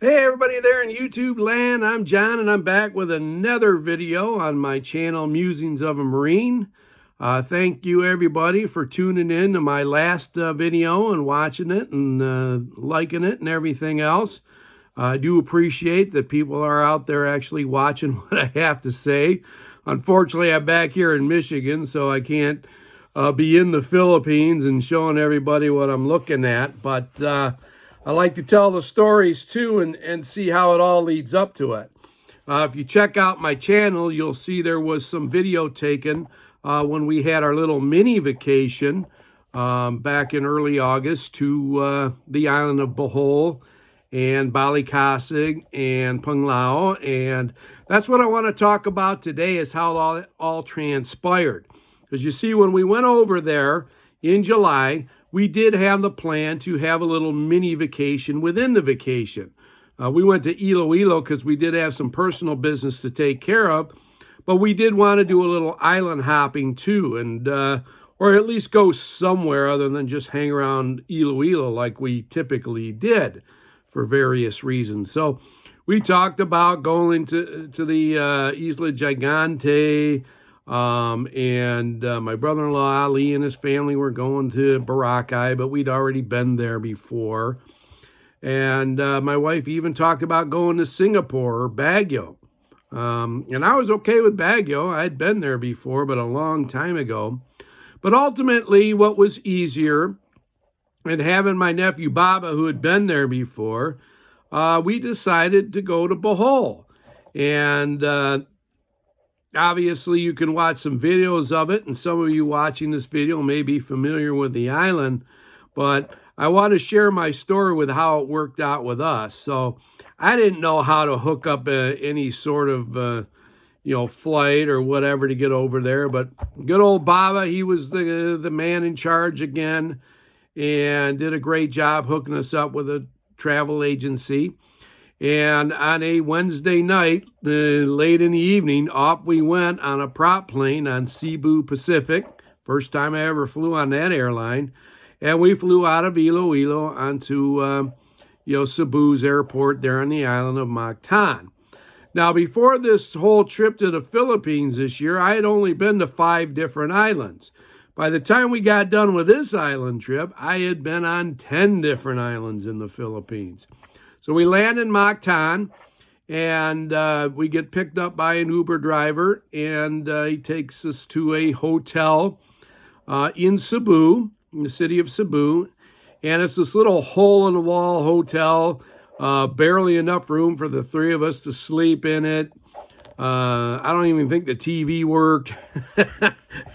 Hey everybody there in YouTube land, I'm John and I'm back with another video on my channel Musings of a Marine. Thank you everybody for tuning in to my last video and watching it and liking it and everything else. I do appreciate that people are out there actually watching what I have to say. Unfortunately, I'm back here in Michigan, so I can't be in the Philippines and showing everybody what I'm looking at, but I like to tell the stories too and see how it all leads up to it. If you check out my channel, you'll see there was some video taken when we had our little mini vacation back in early August to the island of Bohol and Balikasig and Panglao. And that's what I want to talk about today, is how it all transpired. Because you see, when we went over there in July, we did have the plan to have a little mini vacation within the vacation. We went to Iloilo because we did have some personal business to take care of, but we did want to do a little island hopping too, and or at least go somewhere other than just hang around Iloilo like we typically did for various reasons. So we talked about going to the Isla Gigante, and my brother-in-law Ali and his family were going to Boracay, but we'd already been there before. And my wife even talked about going to Singapore or Baguio. And I was okay with Baguio. I'd been there before, but a long time ago. But ultimately, what was easier, and having my nephew Baba, who had been there before, we decided to go to Bohol. And obviously, you can watch some videos of it, and some of you watching this video may be familiar with the island, but I want to share my story with how it worked out with us. So I didn't know how to hook up any sort of flight or whatever to get over there, but good old Baba, he was the man in charge again, and did a great job hooking us up with a travel agency. And on a Wednesday night, late in the evening, off we went on a prop plane on Cebu Pacific. First time I ever flew on that airline. And we flew out of Iloilo onto Cebu's airport there on the island of Mactan. Now, before this whole trip to the Philippines this year, I had only been to 5 different islands. By the time we got done with this island trip, I had been on 10 different islands in the Philippines. So we land in Mactan, and we get picked up by an Uber driver, and he takes us to a hotel in Cebu, in the city of Cebu. And it's this little hole-in-the-wall hotel, barely enough room for the 3 of us to sleep in it. I don't even think the TV worked.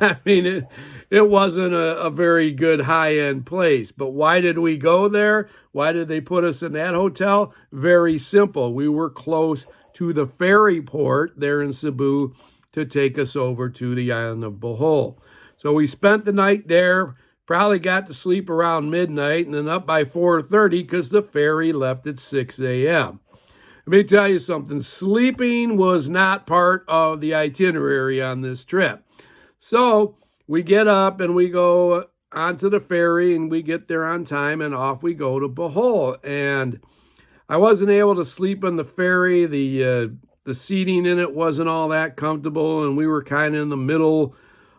I mean, it wasn't a very good high-end place. But why did we go there? Why did they put us in that hotel? Very simple. We were close to the ferry port there in Cebu to take us over to the island of Bohol. So we spent the night there, probably got to sleep around midnight, and then up by 4:30 because the ferry left at 6 a.m. Let me tell you something, sleeping was not part of the itinerary on this trip. So we get up and we go onto the ferry, and we get there on time, and off we go to Bohol. And I wasn't able to sleep on the ferry. The seating in it wasn't all that comfortable, and we were kind of in the middle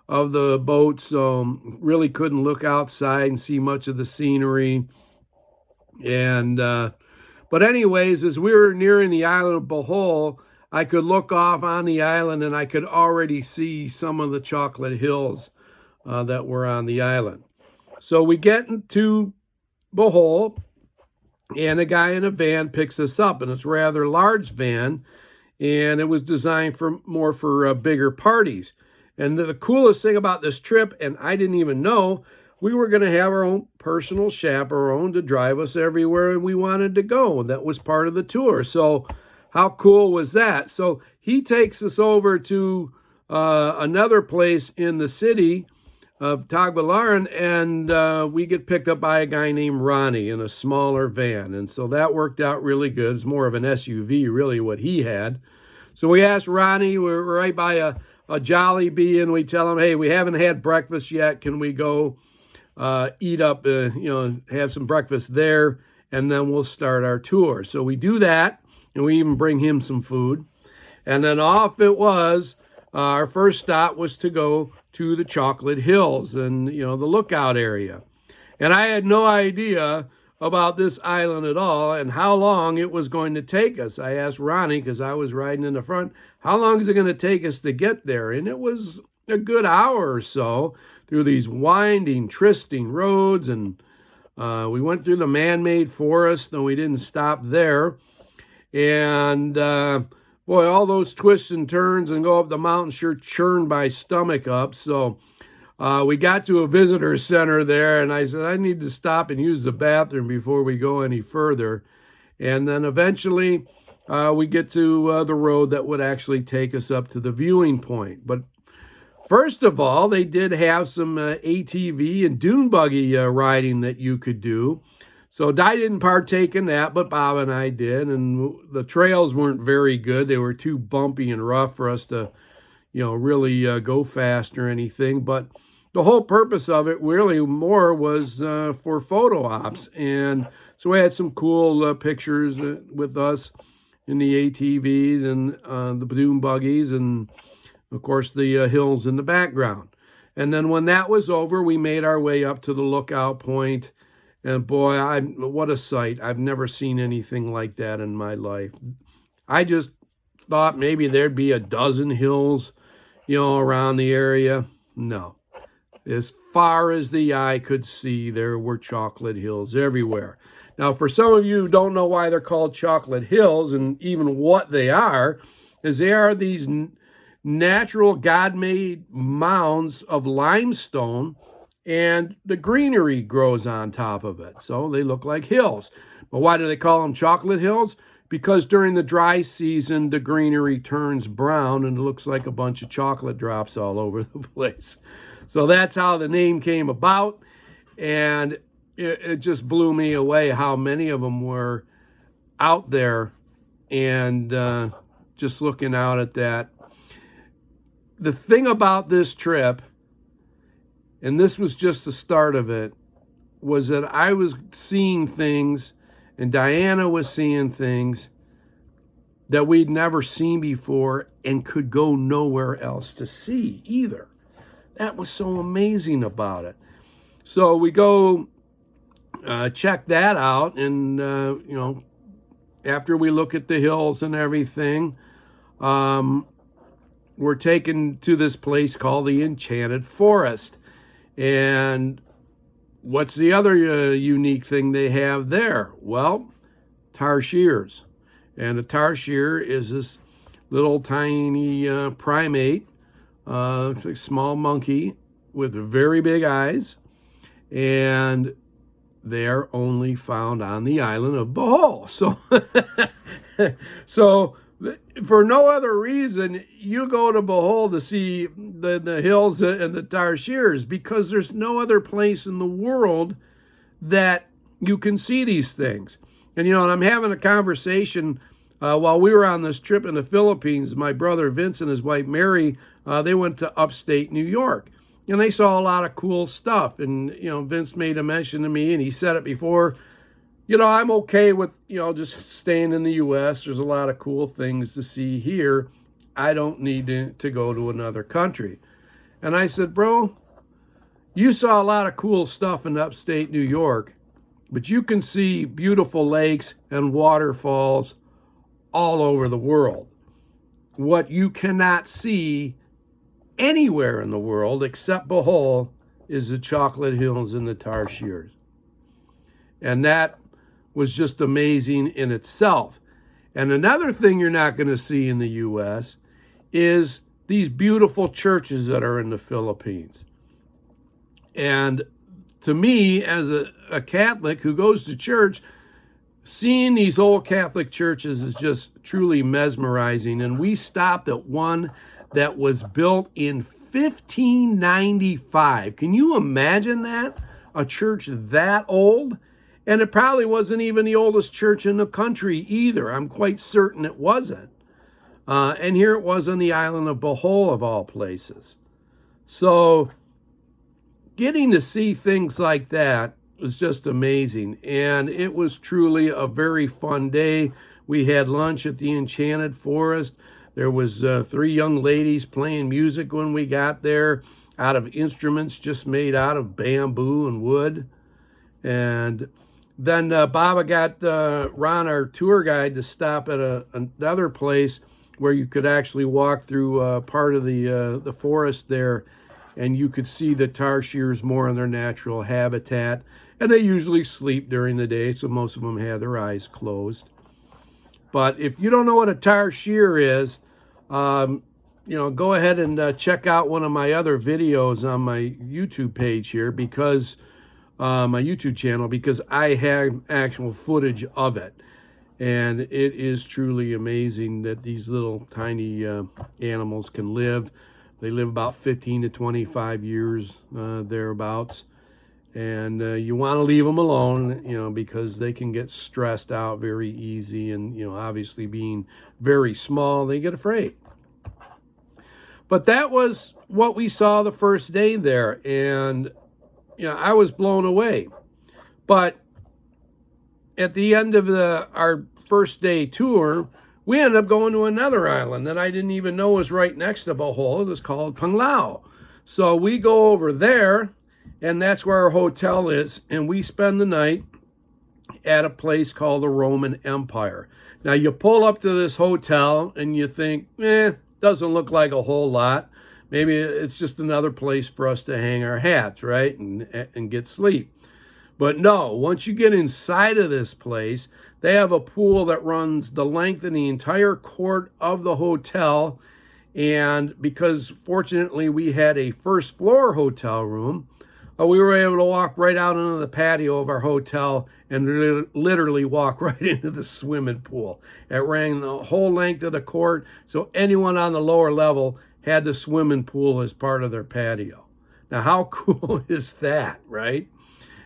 of the boat, so really couldn't look outside and see much of the scenery. And but anyways, as we were nearing the island of Bohol, I could look off on the island, and I could already see some of the chocolate hills that were on the island. So we get into Bohol, and a guy in a van picks us up, and it's a rather large van, and it was designed for more for bigger parties. And the coolest thing about this trip, and I didn't even know, we were going to have our own personal chaperone to drive us everywhere we wanted to go. That was part of the tour. So how cool was that? So he takes us over to another place in the city of Tagbilaran, and we get picked up by a guy named Ronnie in a smaller van. And so that worked out really good. It's more of an SUV, really, what he had. So we asked Ronnie, we're right by a Jollibee, and we tell him, hey, we haven't had breakfast yet. Can we go eat up, have some breakfast there and then we'll start our tour. So we do that, and we even bring him some food. And then off it was. Our first stop was to go to the Chocolate Hills and, the lookout area. And I had no idea about this island at all and how long it was going to take us. I asked Ronnie, because I was riding in the front, how long is it going to take us to get there? And it was a good hour or so through these winding, twisting roads. And we went through the man-made forest, and we didn't stop there. And boy, all those twists and turns and go up the mountain sure churned my stomach up. So we got to a visitor center there, and I said, I need to stop and use the bathroom before we go any further. And then eventually we get to the road that would actually take us up to the viewing point. But first of all, they did have some ATV and dune buggy riding that you could do. So I didn't partake in that, but Bob and I did. And the trails weren't very good. They were too bumpy and rough for us to, really go fast or anything. But the whole purpose of it really more was for photo ops. And so we had some cool pictures with us in the ATVs and the dune buggies and, of course, the hills in the background. And then when that was over, we made our way up to the lookout point. And boy, what a sight. I've never seen anything like that in my life. I just thought maybe there'd be a dozen hills, around the area. No. As far as the eye could see, there were chocolate hills everywhere. Now, for some of you who don't know why they're called chocolate hills and even what they are, is they are these natural God-made mounds of limestone, and the greenery grows on top of it. So they look like hills. But why do they call them chocolate hills? Because during the dry season, the greenery turns brown and it looks like a bunch of chocolate drops all over the place. So that's how the name came about, and it just blew me away how many of them were out there and just looking out at that. The thing about this trip, and this was just the start of it, was that I was seeing things, and Diana was seeing things that we'd never seen before and could go nowhere else to see either. That was so amazing about it. So we go check that out, and after we look at the hills and everything, we're taken to this place called the Enchanted Forest. And what's the other unique thing they have there? Well, tarsiers. And a tarsier is this little tiny primate, it's a small monkey with very big eyes, and they're only found on the island of Bohol. So for no other reason, you go to Bohol to see the hills and the tarsiers, because there's no other place in the world that you can see these things. And, and I'm having a conversation while we were on this trip in the Philippines. My brother Vince and his wife Mary, they went to upstate New York, and they saw a lot of cool stuff. And, Vince made a mention to me, and he said it before, I'm okay with, just staying in the U.S. There's a lot of cool things to see here. I don't need to go to another country. And I said, bro, you saw a lot of cool stuff in upstate New York, but you can see beautiful lakes and waterfalls all over the world. What you cannot see anywhere in the world except Bohol is the chocolate hills and the tarsiers. And that was just amazing in itself. And another thing you're not going to see in the U.S. is these beautiful churches that are in the Philippines. And to me, as a Catholic who goes to church, seeing these old Catholic churches is just truly mesmerizing. And we stopped at one that was built in 1595. Can you imagine that? A church that old? And it probably wasn't even the oldest church in the country either. I'm quite certain it wasn't. And here it was on the island of Bohol, of all places. So getting to see things like that was just amazing. And it was truly a very fun day. We had lunch at the Enchanted Forest. There was 3 young ladies playing music when we got there out of instruments just made out of bamboo and wood. And then Baba got Ron, our tour guide, to stop at another place where you could actually walk through part of the forest there, and you could see the tarshirs more in their natural habitat. And they usually sleep during the day, so most of them have their eyes closed. But if you don't know what a tarsier is, go ahead and check out one of my other videos on my YouTube page here, because my YouTube channel, because I have actual footage of it. And it is truly amazing that these little tiny animals can live. They live about 15 to 25 years, thereabouts. And you want to leave them alone, because they can get stressed out very easy. And, obviously being very small, they get afraid. But that was what we saw the first day there. And, I was blown away. But at the end of our first day tour, we ended up going to another island that I didn't even know was right next to Bohol. It was called Panglao. So we go over there, and that's where our hotel is. And we spend the night at a place called the Roman Empire. Now, you pull up to this hotel, and you think, doesn't look like a whole lot. Maybe it's just another place for us to hang our hats, right, and get sleep. But no, once you get inside of this place, they have a pool that runs the length of the entire court of the hotel. And because fortunately we had a first floor hotel room, we were able to walk right out into the patio of our hotel and literally walk right into the swimming pool. It ran the whole length of the court, so anyone on the lower level had the swimming pool as part of their patio. Now, how cool is that, right?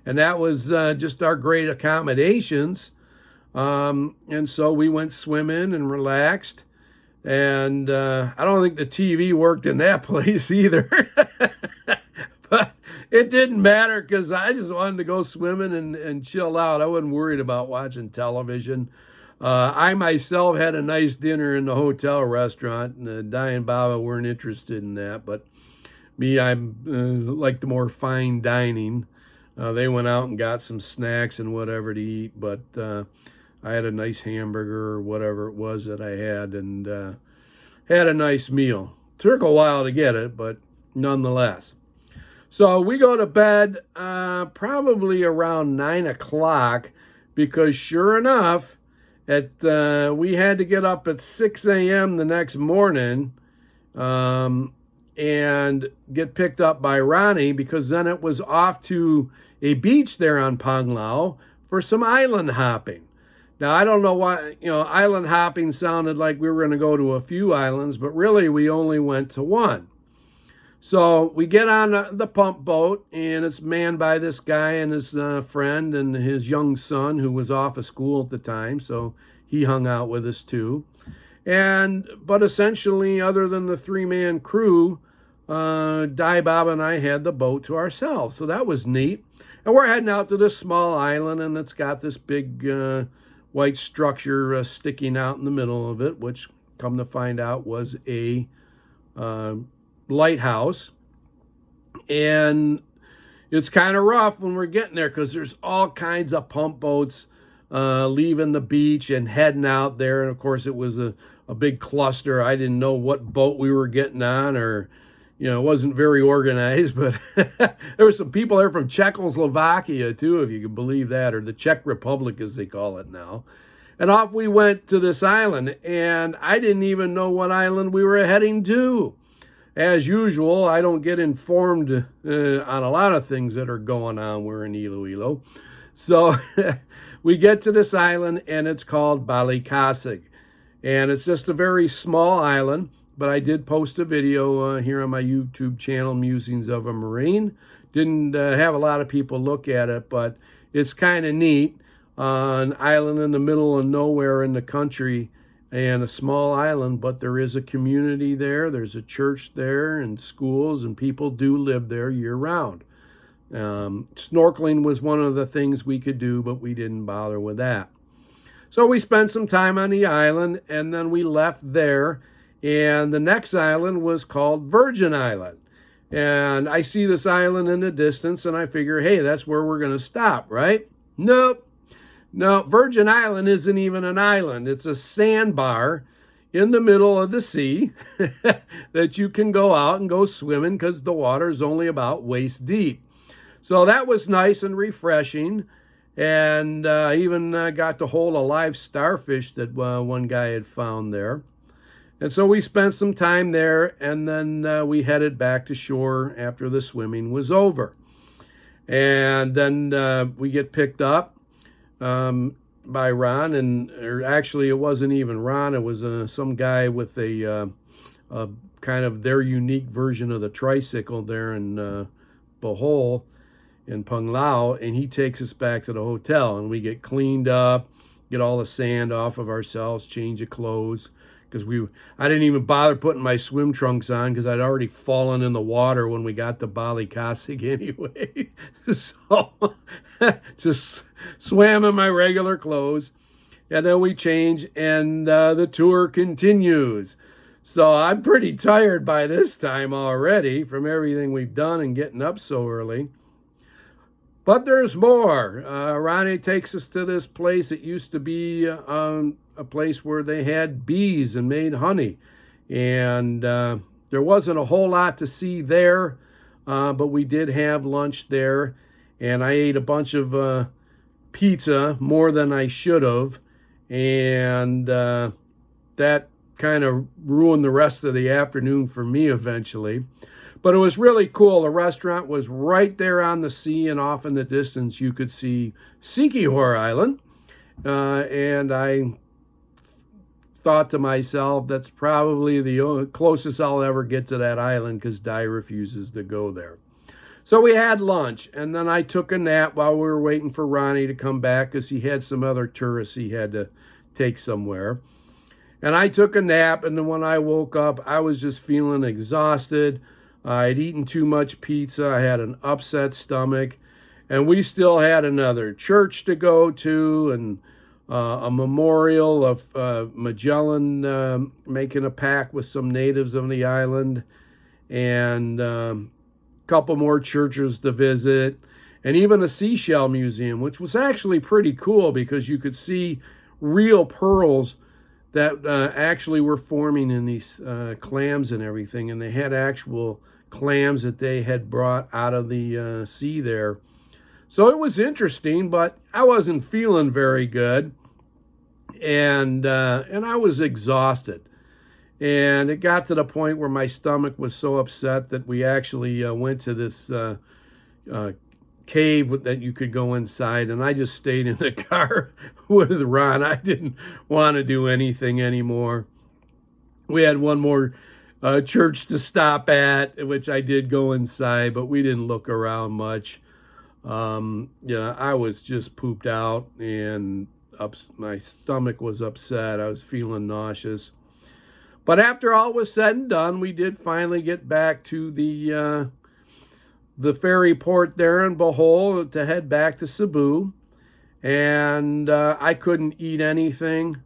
And that was just our great accommodations. And so we went swimming and relaxed. And I don't think the TV worked in that place either. But it didn't matter, because I just wanted to go swimming and chill out. I wasn't worried about watching television. I myself had a nice dinner in the hotel restaurant, and Di and Baba weren't interested in that. But me, I like the more fine dining. They went out and got some snacks and whatever to eat, but I had a nice hamburger or whatever it was that I had, and had a nice meal. Took a while to get it, but nonetheless. So we go to bed probably around 9 o'clock, because sure enough, we had to get up at 6 a.m. the next morning and get picked up by Ronnie, because then it was off to a beach there on Panglao for some island hopping. Now, I don't know why, island hopping sounded like we were going to go to a few islands, but really we only went to one. So we get on the pump boat, and it's manned by this guy and his friend and his young son, who was off of school at the time, so he hung out with us too. But essentially, other than the 3-man crew, Di, Bob, and I had the boat to ourselves, so that was neat. And we're heading out to this small island, and it's got this big white structure sticking out in the middle of it, which, come to find out, was a lighthouse. And it's kind of rough when we're getting there, because there's all kinds of pump boats leaving the beach and heading out there. And of course, it was a big cluster. I didn't know what boat we were getting on, or it wasn't very organized. But there were some people there from Czechoslovakia too, if you can believe that, or the Czech Republic as they call it now. And off we went to this island, and I didn't even know what island we were heading to. As usual, I don't get informed on a lot of things that are going on. We're in Iloilo. So we get to this island, and it's called Balikasig. And it's just a very small island, but I did post a video here on my YouTube channel, Musings of a Marine. Didn't have a lot of people look at it, but it's kind of neat. An island in the middle of nowhere in the country, and a small island, but there is a community there. There's a church there and schools, and people do live there year-round. Snorkeling was one of the things we could do, but we didn't bother with that. So we spent some time on the island, and then we left there. And the next island was called Virgin Island. And I see this island in the distance, and I figure, hey, that's where we're going to stop, right? Nope. No, Virgin Island isn't even an island. It's a sandbar in the middle of the sea that you can go out and go swimming because the water is only about waist deep. So that was nice and refreshing. And I even got to hold a live starfish that one guy had found there. And so we spent some time there, and then we headed back to shore after the swimming was over. And then we get picked up by Ron, or actually it wasn't even Ron, it was some guy with a kind of their unique version of the tricycle there in Bohol and Panglao, and he takes us back to the hotel, and we get cleaned up, get all the sand off of ourselves, change of clothes, because I didn't even bother putting my swim trunks on because I'd already fallen in the water when we got to Bali Kasig anyway. So just swam in my regular clothes, and then we change, and the tour continues. So I'm pretty tired by this time already from everything we've done and getting up so early. But there's more. Ronnie takes us to this place. It used to be a place where they had bees and made honey. And there wasn't a whole lot to see there, but we did have lunch there. And I ate a bunch of pizza, more than I should have. And that kind of ruined the rest of the afternoon for me eventually. But it was really cool. The restaurant was right there on the sea, and off in the distance you could see Sikihor Island. And I thought to myself, that's probably the closest I'll ever get to that island because Di refuses to go there. So we had lunch, and then I took a nap while we were waiting for Ronnie to come back because he had some other tourists he had to take somewhere. And I took a nap, and then when I woke up, I was just feeling exhausted. I'd eaten too much pizza. I had an upset stomach. And we still had another church to go to and a memorial of Magellan making a pact with some natives of the island. And a couple more churches to visit. And even a seashell museum, which was actually pretty cool because you could see real pearls that actually were forming in these clams and everything. And they had actual clams that they had brought out of the sea there. So it was interesting, but I wasn't feeling very good. And I was exhausted. And it got to the point where my stomach was so upset that we actually went to this cave that you could go inside, and I just stayed in the car with Ron. I didn't want to do anything anymore. We had one more church to stop at, which I did go inside, but we didn't look around much. I was just pooped out, and my stomach was upset. I was feeling nauseous. But after all was said and done, we did finally get back to the ferry port there in Bohol to head back to Cebu. And I couldn't eat anything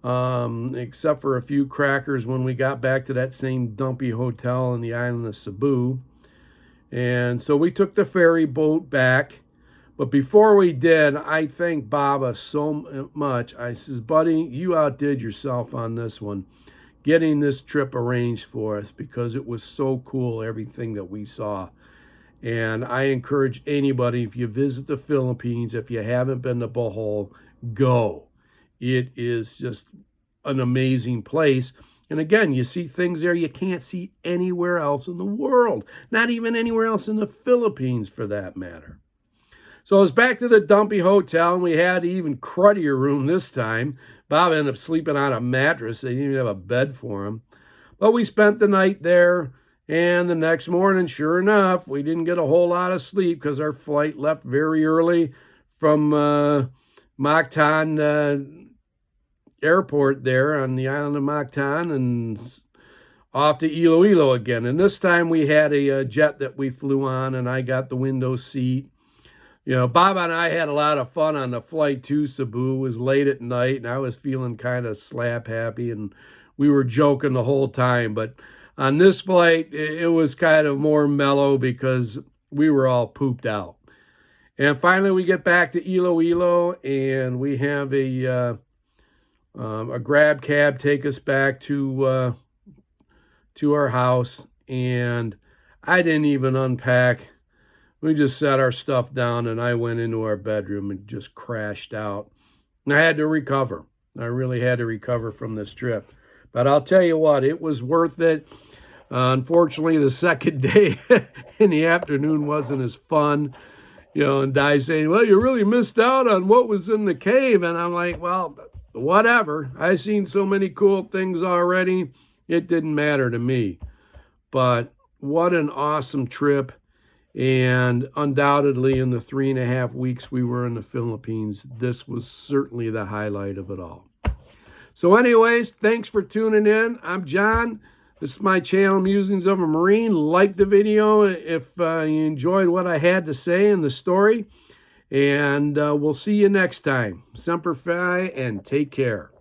except for a few crackers when we got back to that same dumpy hotel in the island of Cebu. And so we took the ferry boat back. But before we did, I thanked Baba so much. I says, buddy, you outdid yourself on this one, getting this trip arranged for us, because it was so cool, everything that we saw. And I encourage anybody, if you visit the Philippines, if you haven't been to Bohol, go. It is just an amazing place. And again, you see things there you can't see anywhere else in the world, not even anywhere else in the Philippines for that matter. So I was back to the dumpy hotel, and we had an even cruddier room this time. Bob ended up sleeping on a mattress. They didn't even have a bed for him. But we spent the night there, and the next morning, sure enough, we didn't get a whole lot of sleep because our flight left very early from Mactan airport there on the island of Mactan, and off to Iloilo again. And this time we had a jet that we flew on, and I got the window seat. You know, Bob and I had a lot of fun on the flight to Cebu. It was late at night, and I was feeling kind of slap happy, and we were joking the whole time. But on this flight, it was kind of more mellow because we were all pooped out. And finally, we get back to Iloilo, and we have a grab cab take us back to our house. And I didn't even unpack. We just set our stuff down, and I went into our bedroom and just crashed out. And I had to recover. I really had to recover from this trip. But I'll tell you what, it was worth it. Unfortunately, the second day in the afternoon wasn't as fun. You know, and Di saying, well, you really missed out on what was in the cave. And I'm like, well, whatever. I've seen so many cool things already. It didn't matter to me. But what an awesome trip. And undoubtedly, in the 3.5 weeks we were in the Philippines, this was certainly the highlight of it all. So anyways, thanks for tuning in. I'm John. This is my channel, Musings of a Marine. Like the video if you enjoyed what I had to say in the story. And we'll see you next time. Semper Fi, and take care.